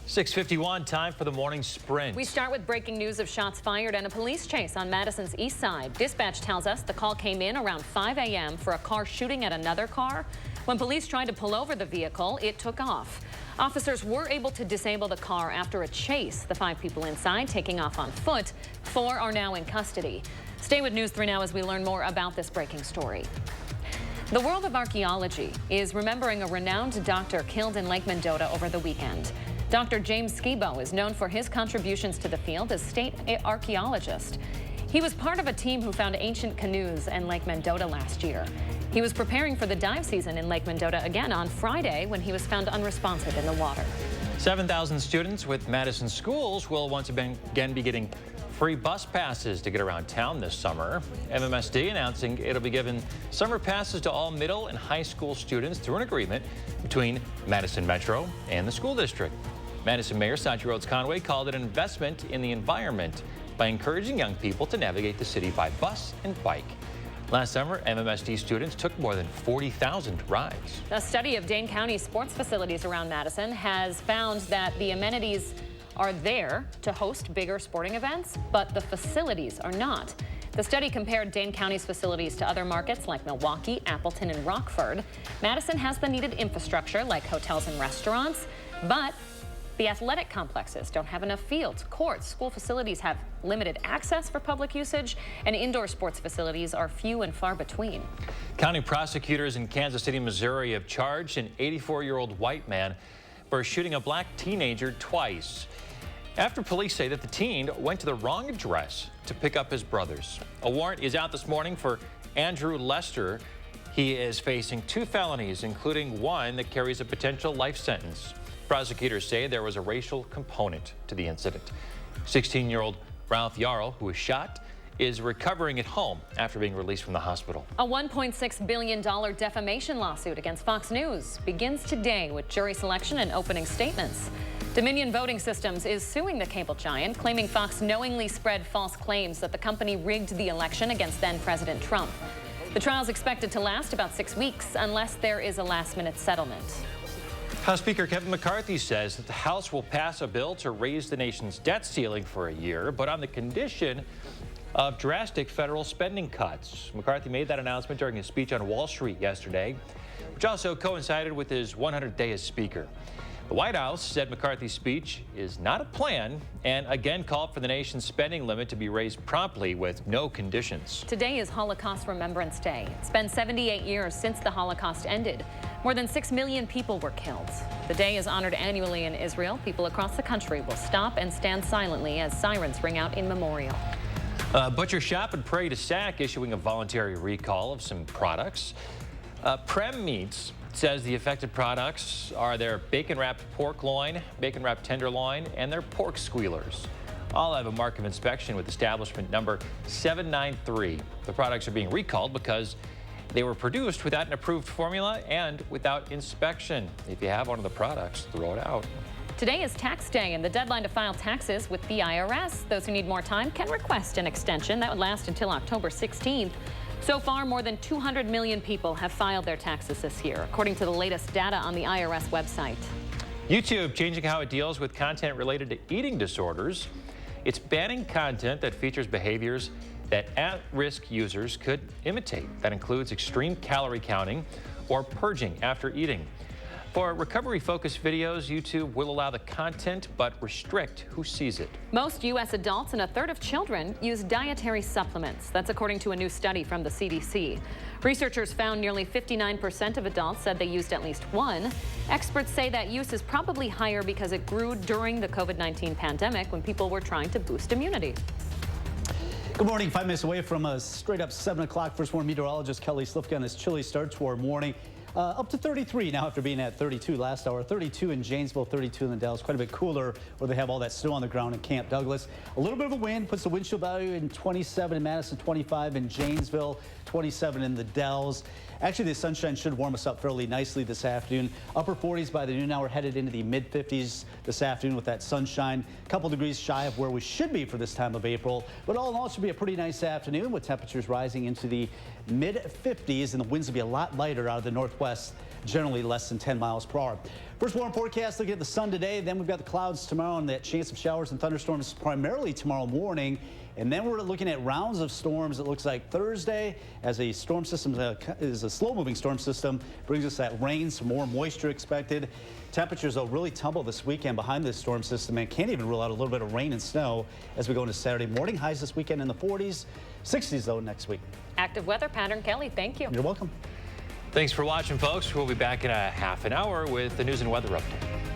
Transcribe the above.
6:51, time for the morning sprint. We start with breaking news of shots fired and a police chase on Madison's east side. Dispatch tells us the call came in around 5 a.m. for a car shooting at another car. When police tried to pull over the vehicle, it took off. Officers were able to disable the car after a chase. The 5 people inside taking off on foot. 4 are now in custody. Stay with News 3 now as we learn more about this breaking story. The world of archaeology is remembering a renowned doctor killed in Lake Mendota over the weekend. Dr. James Skibo is known for his contributions to the field as state archaeologist. He was part of a team who found ancient canoes in Lake Mendota last year. He was preparing for the dive season in Lake Mendota again on Friday when he was found unresponsive in the water. 7,000 students with Madison schools will once again be getting free bus passes to get around town this summer. MMSD announcing it'll be giving summer passes to all middle and high school students through an agreement between Madison Metro and the school district. Madison Mayor Sanchi Rhodes Conway called it an investment in the environment by encouraging young people to navigate the city by bus and bike. Last summer, MMSD students took more than 40,000 rides. A study of Dane County's sports facilities around Madison has found that the amenities are there to host bigger sporting events, but the facilities are not. The study compared Dane County's facilities to other markets like Milwaukee, Appleton, and Rockford. Madison has the needed infrastructure like hotels and restaurants, but the athletic complexes don't have enough fields, courts. School facilities have limited access for public usage, and indoor sports facilities are few and far between. County prosecutors in Kansas City, Missouri have charged an 84-year-old white man for shooting a black teenager twice, after police say that the teen went to the wrong address to pick up his brothers. A warrant is out this morning for Andrew Lester. He is facing 2 felonies, including one that carries a potential life sentence. Prosecutors say there was a racial component to the incident. 16-year-old Ralph Yarl, who was shot, is recovering at home after being released from the hospital. A $1.6 billion defamation lawsuit against Fox News begins today with jury selection and opening statements. Dominion Voting Systems is suing the cable giant, claiming Fox knowingly spread false claims that the company rigged the election against then-President Trump. The trial is expected to last about 6 weeks unless there is a last-minute settlement. House Speaker Kevin McCarthy says that the House will pass a bill to raise the nation's debt ceiling for a year, but on the condition of drastic federal spending cuts. McCarthy made that announcement during his speech on Wall Street yesterday, which also coincided with his 100th day as Speaker. The White House said McCarthy's speech is not a plan and again called for the nation's spending limit to be raised promptly with no conditions. Today is Holocaust Remembrance Day. It's been 78 years since the Holocaust ended. More than 6 million people were killed. The day is honored annually in Israel. People across the country will stop and stand silently as sirens ring out in memorial. Butcher Shop and Prairie to Sac issuing a voluntary recall of some products. Prem Meats says the affected products are their bacon-wrapped pork loin, bacon-wrapped tenderloin, and their pork squealers. All have a mark of inspection with establishment number 793. The products are being recalled because they were produced without an approved formula and without inspection. If you have one of the products, throw it out. Today is tax day and the deadline to file taxes with the IRS. Those who need more time can request an extension. That would last until October 16th. So far, more than 200 million people have filed their taxes this year, according to the latest data on the IRS website. YouTube changing how it deals with content related to eating disorders. It's banning content that features behaviors that at-risk users could imitate. That includes extreme calorie counting or purging after eating. For recovery-focused videos, YouTube will allow the content but restrict who sees it. Most U.S. adults and a third of children use dietary supplements. That's according to a new study from the CDC. Researchers found nearly 59% of adults said they used at least one. Experts say that use is probably higher because it grew during the COVID-19 pandemic when people were trying to boost immunity. Good morning. 5 minutes away from a straight-up 7 o'clock. First warn meteorologist Kelly Slifka on this chilly start to our morning. Up to 33 now after being at 32 last hour. 32 in Janesville, 32 in the Dells. Quite a bit cooler where they have all that snow on the ground in Camp Douglas. A little bit of a wind puts the wind chill value in 27 in Madison, 25 in Janesville, 27 in the Dells. Actually, the sunshine should warm us up fairly nicely this afternoon. Upper 40s by the noon hour, headed into the mid 50s this afternoon with that sunshine. A couple degrees shy of where we should be for this time of April. But all in all, it should be a pretty nice afternoon with temperatures rising into the mid 50s, and the winds will be a lot lighter out of the northwest, generally less than 10 miles per hour. First warm forecast, looking at the sun today. Then we've got the clouds tomorrow and that chance of showers and thunderstorms primarily tomorrow morning. And then we're looking at rounds of storms, it looks like Thursday, as a storm system is a slow-moving storm system, brings us that rain, some more moisture expected. Temperatures, though, really tumble this weekend behind this storm system and can't even rule out a little bit of rain and snow as we go into Saturday morning. Highs this weekend in the 40s, 60s, though, next week. Active weather pattern. Kelly, thank you. You're welcome. Thanks for watching, folks. We'll be back in a half an hour with the news and weather update.